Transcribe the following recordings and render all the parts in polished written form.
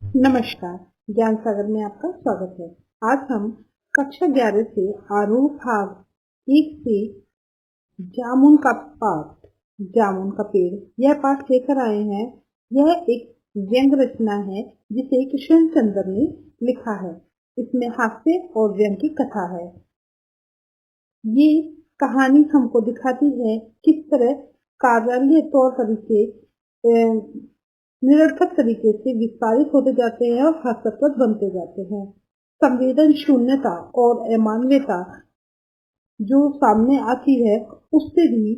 नमस्कार, ज्ञान सागर में आपका स्वागत है। आज हम कक्षा 11 से आरोह भाग 1 से जामुन का पाठ, जामुन का पेड़, यह पाठ लेकर आए हैं। यह एक व्यंग रचना है जिसे कृष्ण चंद्र ने लिखा है। इसमें हास्य और व्यंग की कथा है। ये कहानी हमको दिखाती है किस तरह कार्यालय तौर तरीके निरर्थक तरीके से विस्तारित होते जाते हैं और हास्यास्पद बनते जाते हैं। संवेदन शून्यता और अमानवीयता जो सामने आती है, उससे भी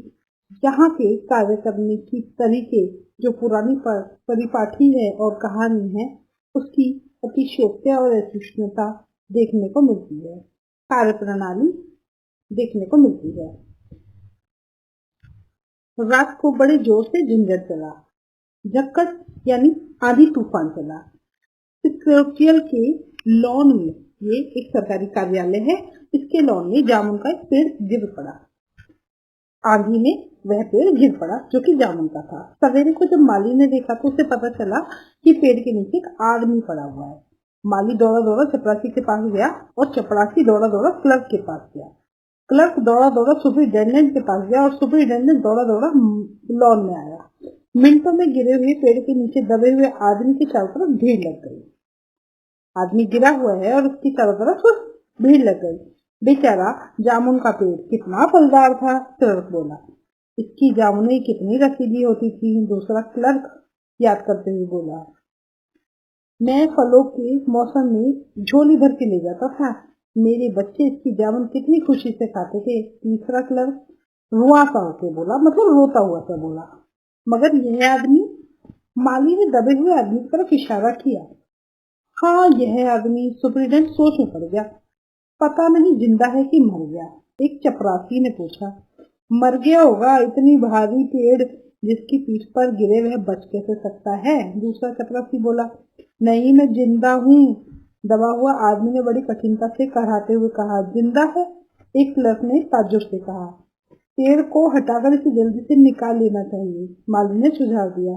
यहाँ के कार्य करने की तरीके जो पुरानी परिपाठी है और कहानी है, उसकी अतिशयोक्ति और असहिष्णुता देखने को मिलती है। कार्य प्रणाली देखने को मिलती है। रात को बड़े जोर से झंझट चला, झक्कड़ यानी आंधी तूफान चला। सेक्रेटरियल के लॉन में, ये एक सरकारी कार्यालय है, इसके लॉन में जामुन का एक पेड़ गिर पड़ा। आंधी में वह पेड़ गिर पड़ा जो कि जामुन का था। सवेरे को जब माली ने देखा तो उसे पता चला कि पेड़ के नीचे एक आदमी पड़ा हुआ है। माली दौड़ा दौड़ा चपरासी के पास गया और चपरासी दौड़ा दौड़ा क्लर्क के पास गया। क्लर्क दौड़ा दौड़ा सुपरिटेंडेंट के पास गया और सुपरिटेंडेंट दौड़ा दौड़ा लॉन में आया। मिनटों में गिरे हुए पेड़ के नीचे दबे हुए आदमी के चारों तरफ भीड़ लग गई। आदमी गिरा हुआ है और उसकी चारों तरफ भीड़ लग गई। बेचारा जामुन का पेड़ कितना फलदार था, क्लर्क बोला। इसकी जामुनें कितनी रसीली होती थी, दूसरा क्लर्क याद करते हुए बोला। मैं फलों के मौसम में झोली भर के ले जाता था, मेरे बच्चे इसकी जामुन कितनी खुशी से खाते थे। तीसरा क्लर्क रुआ सा होके बोला, मतलब रोता हुआ सा बोला। मगर यह आदमी, माली ने दबे हुए आदमी की तरफ इशारा किया। हाँ, यह आदमी, सुपरिटेंडेंट सोच में पड़ गया। पता नहीं जिंदा है कि मर गया। एक चपरासी ने पूछा। मर गया होगा, इतनी भारी पेड़ जिसकी पीठ पर गिरे वह बच कैसे सकता है। दूसरा चपरासी बोला। नहीं, मैं जिंदा हूँ। दबा हुआ आदमी ने बड़ी कठिनता से कराते हुए कहा। जिंदा है? एक क्लर्क ने ताज्जुब से कहा। पेड़ को हटाकर इसे जल्दी से निकाल लेना चाहिए, माली ने सुझाव दिया।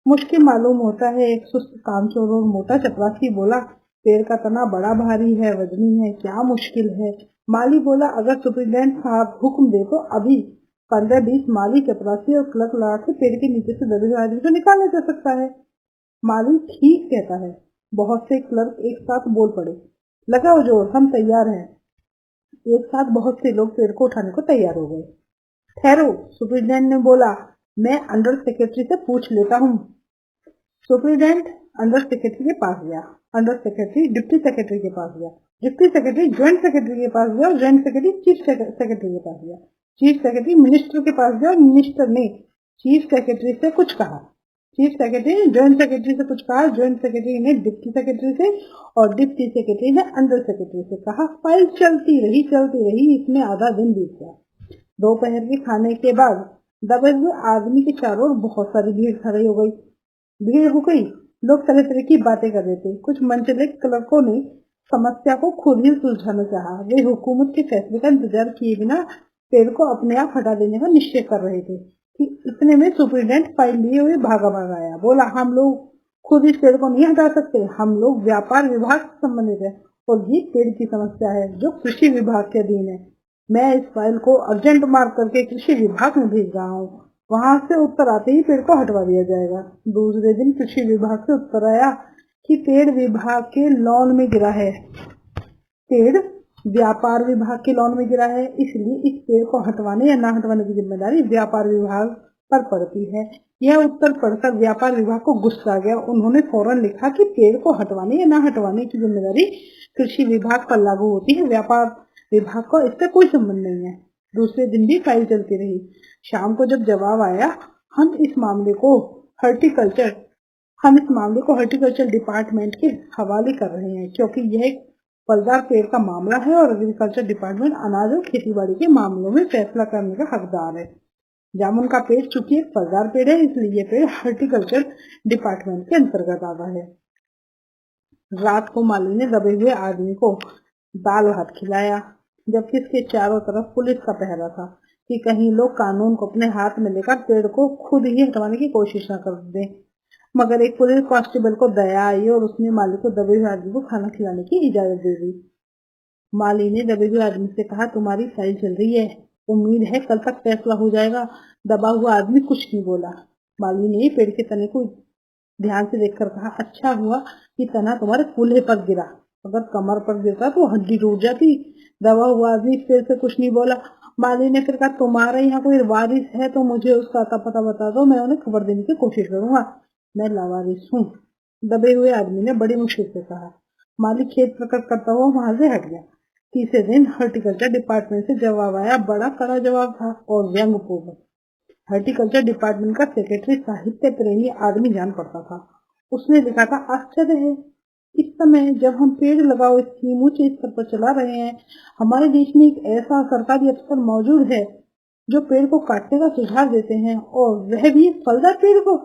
मुश्किल मालूम होता है, एक सुस्त कामचोर और मोटा चपरासी बोला। पेड़ का तना बड़ा भारी है, वजनी है, क्या मुश्किल है। माली बोला, अगर सुपरिटेंडेंट साहब हुक्म दे तो अभी 15-20 माली, चपरासी और क्लर्क लगा के पेड़ के नीचे से दबे हुए आदमी को निकाला जा सकता है। माली ठीक कहता है। बहुत से क्लर्क एक साथ बोल पड़े। लगाओ जोर, हम तैयार हैं। एक साथ बहुत से लोग पेड़ को उठाने को तैयार हो गए। ठहरो, सुपरिटेंडेंट ने बोला, मैं अंडर सेक्रेटरी से पूछ लेता हूँ। सुपरिटेंडेंट अंडर सेक्रेटरी के पास गया, अंडर सेक्रेटरी डिप्टी सेक्रेटरी के पास गया, डिप्टी सेक्रेटरी ज्वाइंट सेक्रेटरी के पास गया और ज्वाइंट सेक्रेटरी चीफ सेक्रेटरी के पास गया, चीफ सेक्रेटरी मिनिस्टर के पास गया और मिनिस्टर ने चीफ सेक्रेटरी से कुछ कहा। चीफ सेक्रेटरी ने ज्वाइंट सेक्रेटरी से कुछ कहा, ज्वाइंट सेक्रेटरी ने डिप्टी सेक्रेटरी से और डिप्टी सेक्रेटरी ने अंडर सेक्रेटरी से कहा। फाइल चलती रही। इसमें आधा दिन बीत गया। दोपहर के खाने के बाद दबे हुए आदमी के चारों ओर बहुत सारी भीड़ खड़ी हो गई। लोग तरह तरह की बातें कर रहे थे। कुछ मनचले क्लर्कों ने समस्या को खुद ही सुलझाना चाहा। वे हुकूमत के फैसले का इंतजार किए बिना पेड़ को अपने आप हटा देने का निश्चय कर रहे थे कि इतने में सुपरिटेंडेंट फाइल लिए हुए भागा आया। बोला, हम लोग खुद इस पेड़ को नहीं हटा सकते, हम लोग व्यापार विभाग से संबंधित है और ये पेड़ की समस्या है जो कृषि विभाग के अधीन है। मैं इस फाइल को अर्जेंट मार्क करके कृषि विभाग में भेज रहा हूँ। वहां से उत्तर आते ही पेड़ को हटवा दिया जाएगा। दूसरे दिन कृषि विभाग से उत्तर आया कि पेड़ विभाग के लॉन में गिरा है। पेड़ व्यापार विभाग के लॉन में गिरा है, इसलिए इस पेड़ को हटवाने या ना हटवाने की जिम्मेदारी व्यापार विभाग पर पड़ती है। यह उत्तर पढ़कर व्यापार विभाग को गुस्सा आ गया। उन्होंने फौरन लिखा कि पेड़ को हटवाने या ना हटवाने की जिम्मेदारी कृषि विभाग पर लागू होती है, व्यापार विभाग को इससे कोई संबंध नहीं है। दूसरे दिन भी फाइल चलती रही। शाम को जब जवाब आया, हम इस मामले को हॉर्टिकल्चर डिपार्टमेंट के हवाले कर रहे हैं, क्योंकि यह एक फलदार पेड़ का मामला है और एग्रीकल्चर डिपार्टमेंट अनाज और खेतीबाड़ी के मामलों में फैसला करने का हकदार है। जामुन का पेड़ चूंकि एक फलदार पेड़ है, इसलिए यह पेड़ हॉर्टिकल्चर डिपार्टमेंट के अंतर्गत आता है। रात को माली ने दबे हुए आदमी को दाल भात खिलाया, जबकि इसके चारों तरफ पुलिस का पहरा था कि कहीं लोग कानून को अपने हाथ में लेकर पेड़ को खुद ही हटवाने की कोशिश न कर दें। मगर एक पुलिस कांस्टेबल को दया आई और उसने माली को दबे हुए आदमी को खाना खिलाने की इजाजत दे दी। माली ने दबे हुए आदमी से कहा, तुम्हारी फाइल चल रही है, उम्मीद है कल तक फैसला हो जाएगा। दबा हुआ आदमी कुछ नहीं बोला। माली ने पेड़ के तने को ध्यान से देखकर कहा, अच्छा हुआ कि तना तुम्हारे कूल्हे पर गिरा, अगर कमर पर गिरता तो हड्डी टूट जाती। दबा हुआ आदमी फिर से कुछ नहीं बोला। माली ने फिर कहा, तुम्हारे यहाँ कोई वारिस है तो मुझे उसका अता पता बता दो, मैं उन्हें खबर देने की कोशिश करूंगा। मैं लावारिस हूँ, दबे हुए आदमी ने बड़ी मुश्किल से कहा। माली खेद प्रकट करता हुआ वहां से हट गया। तीसरे दिन हॉर्टिकल्चर डिपार्टमेंट से जवाब आया। बड़ा कड़ा जवाब था और व्यंग्यपूर्ण। हॉर्टिकल्चर डिपार्टमेंट का सेक्रेटरी साहित्य प्रेमी आदमी जान पड़ता था। उसने लिखा था, आश्चर्य है, इस समय जब हम पेड़ लगाओ स्कीम ऊंचे स्तर पर चला रहे हैं, हमारे देश में एक ऐसा सरकारी अफसर मौजूद है जो पेड़ को काटने का सुझाव देते हैं, और वह भी फलदार पेड़ को,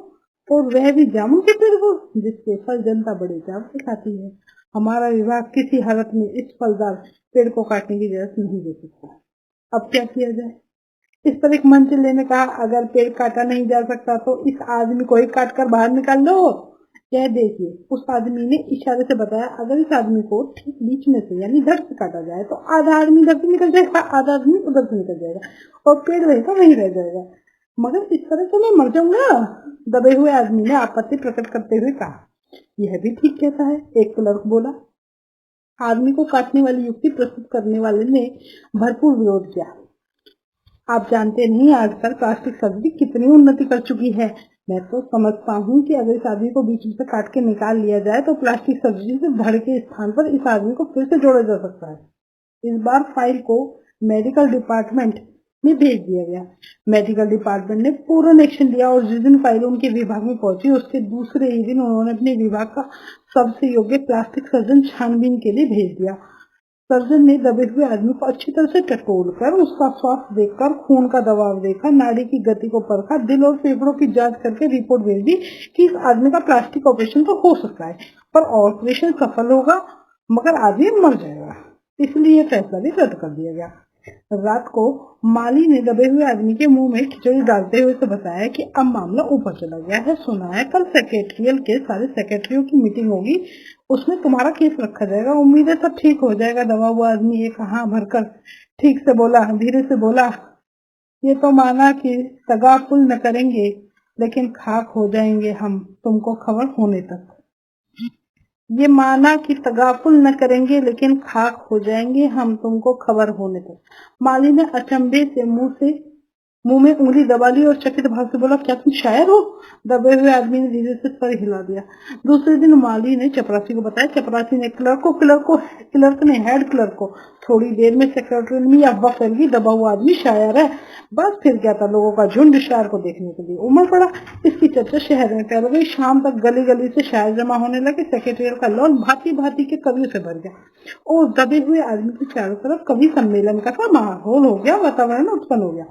और वह भी जामुन के पेड़ को, जिसके फल जनता बड़े चाव से खाती है। हमारा विभाग किसी हालत में इस फलदार पेड़ को काटने की इजाजत नहीं दे सकता। अब क्या किया जाए? इस पर एक मंत्री ने कहा, अगर पेड़ काटा नहीं जा सकता तो इस आदमी को ही काट कर बाहर निकाल दो। यह देखिए, उस आदमी ने इशारे से बताया, अगर इस आदमी को ठीक बीच में से यानी धड़ से काटा जाए तो आधा आदमी इधर से निकल जाएगा, आधा आदमी उधर से निकल जाएगा और पेड़ रहेगा वहीं रह जाएगा। मगर इस तरह से मैं मर जाऊंगा, दबे हुए आदमी ने आपत्ति प्रकट करते हुए कहा। यह भी ठीक कहता है, एक क्लर्क बोला। आदमी को काटने वाली युक्ति प्रस्तुत करने वाले ने भरपूर विरोध किया। आप जानते नहीं आजकल प्लास्टिक सर्जरी कितनी उन्नति कर चुकी है। मैं तो समझता हूँ कि अगर इस आदमी को बीच में से काट के निकाल लिया जाए तो प्लास्टिक सर्जरी से धड़ के स्थान पर इस आदमी को फिर से जोड़ा जा सकता है। इस बार फाइल को मेडिकल डिपार्टमेंट में भेज दिया गया। मेडिकल डिपार्टमेंट ने पूर्ण एक्शन लिया और जिस दिन फाइल उनके विभाग में पहुंची उसके दूसरे ही दिन उन्होंने अपने विभाग का सबसे योग्य प्लास्टिक सर्जन छानबीन के लिए भेज दिया। सर्जन ने दबे हुए आदमी को अच्छी तरह से टटोलकर, उसका स्वास्थ्य देखकर, खून का दबाव देखा, नाड़ी की गति को परखा, दिल और फेफड़ों की जांच करके रिपोर्ट भेज दी कि इस आदमी का प्लास्टिक ऑपरेशन तो हो सकता है, पर ऑपरेशन सफल होगा मगर आदमी मर जाएगा। इसलिए फैसला भी रद्द कर दिया गया। रात को माली ने दबे हुए आदमी के मुंह में खिचड़ी डालते हुए से बताया कि अब मामला ऊपर चला गया है। सुना है कल सेक्रेटरियल के सारे सेक्रेटरियों की मीटिंग होगी, उसमें तुम्हारा केस रखा जाएगा। उम्मीद है सब ठीक हो जाएगा। दबा हुआ आदमी एक हाँ भरकर ठीक से बोला, धीरे से बोला, ये तो माना कि तगाफुल न करेंगे लेकिन खाक हो जाएंगे हम तुमको खबर होने तक। ये माना कि तगाफुल न करेंगे लेकिन खाक हो जाएंगे हम तुमको खबर होने तक। माली ने अचंभे से मुंह में उंगली दबा ली और चकित भाव से बोला, क्या तुम शायर हो? दबे हुए आदमी ने धीरे से सर हिला दिया। दूसरे दिन माली ने चपरासी को बताया। चपरासी ने क्लर्क ने हेड क्लर्क को। थोड़ी देर में सेक्रेटरी में अफवाह फैल गई, दबा हुआ आदमी शायर है। बस फिर क्या था, लोगों का झुंड शायर को देखने के लिए उमड़ पड़ा। इसकी चर्चा शहर में फैल गई। शाम तक गली गली से शायर जमा होने लगे। सेक्रेटरियल का लॉन भांति भांति के कवियों से भर गया और दबे हुए आदमी के चारों तरफ कवि सम्मेलन का सा माहौल हो गया, वातावरण उत्पन्न हो गया।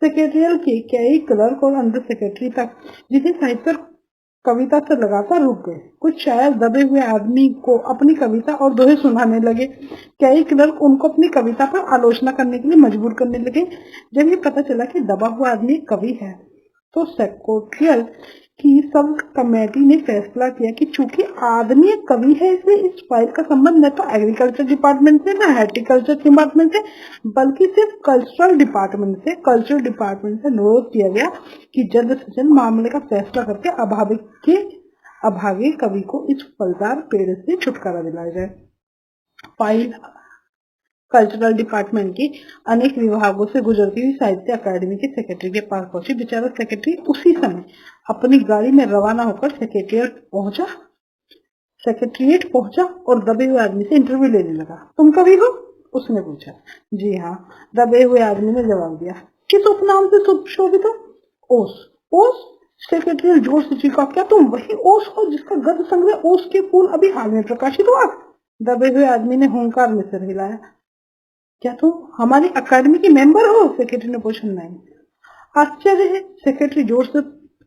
सेक्रेटरियल के कई क्लर्क और अंडर सेक्रेटरी तक जिसे साहित्य कविता से लगातार रुक गए। कुछ शायर दबे हुए आदमी को अपनी कविता और दोहे सुनाने लगे। कई क्लर्क उनको अपनी कविता पर आलोचना करने के लिए मजबूर करने लगे। जब ये पता चला कि दबा हुआ आदमी कवि है तो सेक्रेटरियल की सब कमेटी ने फैसला किया कि चूंकि आदमी एक कवि है, इसलिए इस फाइल का संबंध न तो एग्रीकल्चर डिपार्टमेंट से, न हॉर्टिकल्चर डिपार्टमेंट से, बल्कि सिर्फ कल्चरल डिपार्टमेंट से। कल्चरल डिपार्टमेंट से अनुरोध किया गया कि जल्द से जल्द मामले का फैसला करके अभागे कवि को इस फलदार पेड़ से छुटकारा दिलाया जाए। फाइल कल्चरल डिपार्टमेंट के अनेक विभागों से गुजरती हुई साहित्य अकादमी के सेक्रेटरी के पास पहुंची। बेचारा सेक्रेटरी उसी समय अपनी गाड़ी में रवाना होकर सेक्रेटरिएट पहुंचा और दबे हुए आदमी से इंटरव्यू लेने लगा। तुम कवि हो? उसने पूछा। जी हाँ, दबे हुए आदमी ने जवाब दिया। किस उपनाम से सुशोभित हो? ओस। ओस? सेक्रेटरी जोर से चीखा, क्या तुम वही ओस हो जिसका गद्य संग्रह ओस के फूल अभी हाल में प्रकाशित हुआ? दबे हुए आदमी ने हुंकार में सिर हिलाया। क्या तुम हमारी अकादमी के मेंबर हो? सेक्रेटरी ने पूछा। नहीं। आश्चर्य है, सेक्रेटरी जोर से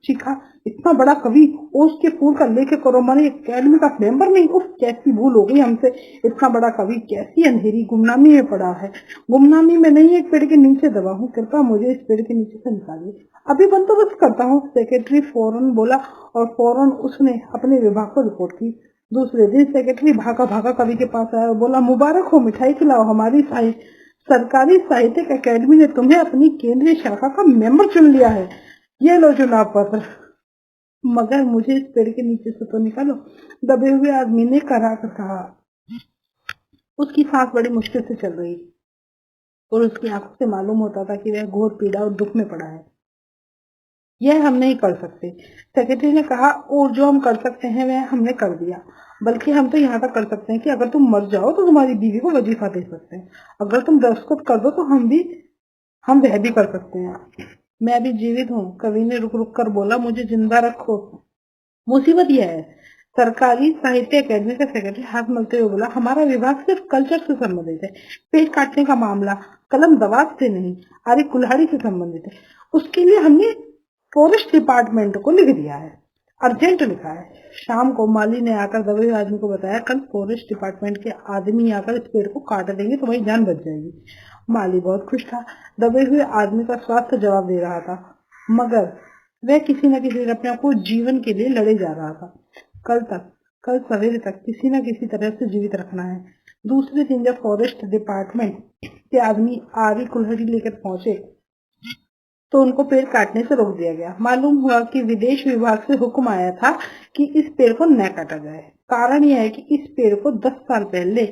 चीखा, इतना बड़ा कवि और उसके फूल का लेके करो, माने अकेडमी का मेंबर नहीं। उफ, कैसी भूल हो गई हमसे, इतना बड़ा कवि कैसी अंधेरी गुमनामी में पड़ा है। गुमनामी में नहीं, एक पेड़ के नीचे दबा हूँ, कृपया मुझे इस पेड़ के नीचे से निकालिए, अभी बंदोबस्त करता हूँ। सेक्रेटरी फौरन बोला और फौरन उसने अपने विभाग को रिपोर्ट की। दूसरे दिन सेक्रेटरी भागा भागा कवि के पास आया और बोला, मुबारक हो, मिठाई खिलाओ, हमारी सरकारी साहित्यिक अकेडमी ने तुम्हें अपनी केंद्रीय शाखा का मेंबर चुन लिया है, ये लो चुनाव पत्र, मगर मुझे इस पेड़ के नीचे से तो निकालो। दबे हुए आदमी ने करा कर कहा। उसकी सांस बड़ी मुश्किल से चल रही और उसकी आंखों से मालूम होता था कि वह घोर पीड़ा और दुख में पड़ा है। यह हम नहीं कर सकते, सेक्रेटरी ने कहा, और जो हम कर सकते हैं वह हमने कर दिया। बल्कि हम तो यहाँ तक कर सकते हैं कि अगर तुम मर जाओ तो तुम्हारी बीवी को वजीफा दे सकते हैं, अगर तुम दस्तखत कर दो तो हम वह भी कर सकते हैं। मैं भी जीवित हूँ, कवि ने रुक रुक कर बोला, मुझे जिंदा रखो। मुसीबत यह है, सरकारी साहित्य अकेडमी का सेक्रेटरी हाथ मलते हुए बोला, हमारा विभाग सिर्फ कल्चर से संबंधित है, पेड़ काटने का मामला कलम दवात से नहीं, आरी कुल्हाड़ी से संबंधित है। उसके लिए हमने फॉरेस्ट डिपार्टमेंट को लिख दिया है, अर्जेंट लिखा है। शाम को माली ने आकर दबे हुए आदमी को बताया, कल फॉरेस्ट डिपार्टमेंट के आदमी आकर इस पेड़ को काट देंगे, तुम्हारी जान बच जाएगी। माली बहुत खुश था, दबे हुए आदमी का स्वास्थ्य जवाब दे रहा था, मगर वह किसी न किसी अपने आप को जीवन के लिए लड़े जा रहा था। कल सवेरे तक किसी न किसी तरह से जीवित रखना है। दूसरे दिन जब फॉरेस्ट डिपार्टमेंट के आदमी आरी कुल्हाड़ी लेकर पहुंचे तो उनको पेड़ काटने से रोक दिया गया। मालूम हुआ कि विदेश विभाग से हुक्म आया था कि इस पेड़ को न काटा जाए। कारण यह है कि इस पेड़ को 10 साल पहले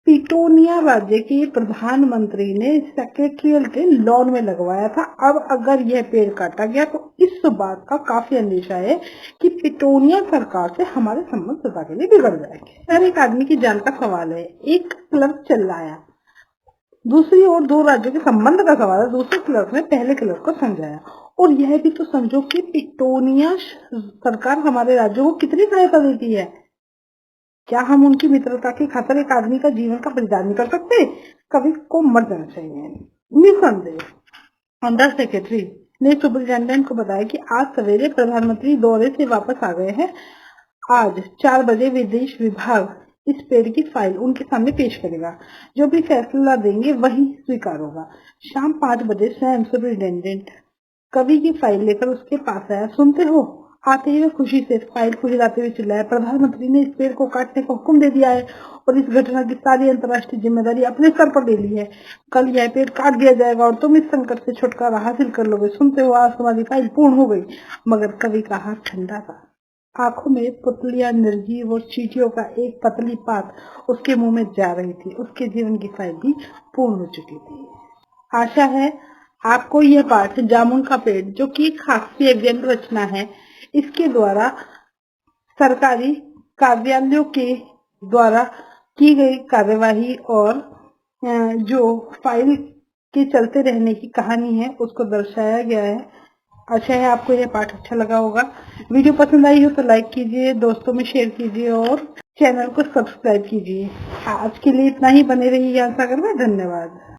पिटोनिया राज्य के प्रधानमंत्री ने सेक्रेटरियल के लॉन में लगवाया था। अब अगर यह पेड़ काटा गया तो इस बात का काफी अंदेशा है कि पिटोनिया सरकार से हमारे संबंध सदा के लिए बिगड़ जाएंगे। हर एक आदमी की जान का सवाल है। एक क्लर्क चिल्लाया। दूसरी ओर दो राज्यों के संबंध का सवाल है। दूसरे क्लर्क ने पहले क्लर्क को समझाया, और यह भी तो समझो कि पिटोनिया सरकार हमारे राज्यों को कितनी सहायता देती है। क्या हम उनकी मित्रता की खातिर एक आदमी का जीवन का बलिदान नहीं कर सकते? कवि को मर जाना चाहिए निसंदेह। अंडर सेक्रेटरी ने सुपरिटेंडेंट को बताया कि आज सवेरे प्रधानमंत्री दौरे से वापस आ गए हैं। आज 4 बजे विदेश विभाग इस पेड़ की फाइल उनके सामने पेश करेगा। जो भी फैसला देंगे वही स्वीकार होगा। शाम 5 बजे स्वयं सुपरिटेंडेंट कवि की फाइल लेकर उसके पास आया। सुनते हो? आते ही वे खुशी से फाइल को हिलाते हुए चिल्लाया, प्रधानमंत्री ने इस पेड़ को काटने का हुक्म दे दिया है और इस घटना की सारी अंतर्राष्ट्रीय जिम्मेदारी अपने सर पर ले ली है। कल यह पेड़ काट दिया जाएगा और तुम इस संकट से छुटकारा हासिल कर लोगे। सुनते हो? आज तुम्हारी फाइल पूर्ण हो गई। मगर कवि का हाथ ठंडा था। आंखों में पुतलियां निर्जीव और चींटियों का एक पतली पात उसके मुंह में जा रही थी। उसके जीवन की फाइल भी पूर्ण हो चुकी थी। आशा है आपको यह पाठ जामुन का पेड़, जो कि एक हास्य व्यंग रचना है, इसके द्वारा सरकारी कार्यालयों के द्वारा की गई कार्यवाही और जो फाइल के चलते रहने की कहानी है उसको दर्शाया गया है। अच्छा है आपको यह पाठ अच्छा लगा होगा। वीडियो पसंद आई हो तो लाइक कीजिए, दोस्तों में शेयर कीजिए और चैनल को सब्सक्राइब कीजिए। आज के लिए इतना ही। बने रहिए ज्ञान सागर में। धन्यवाद।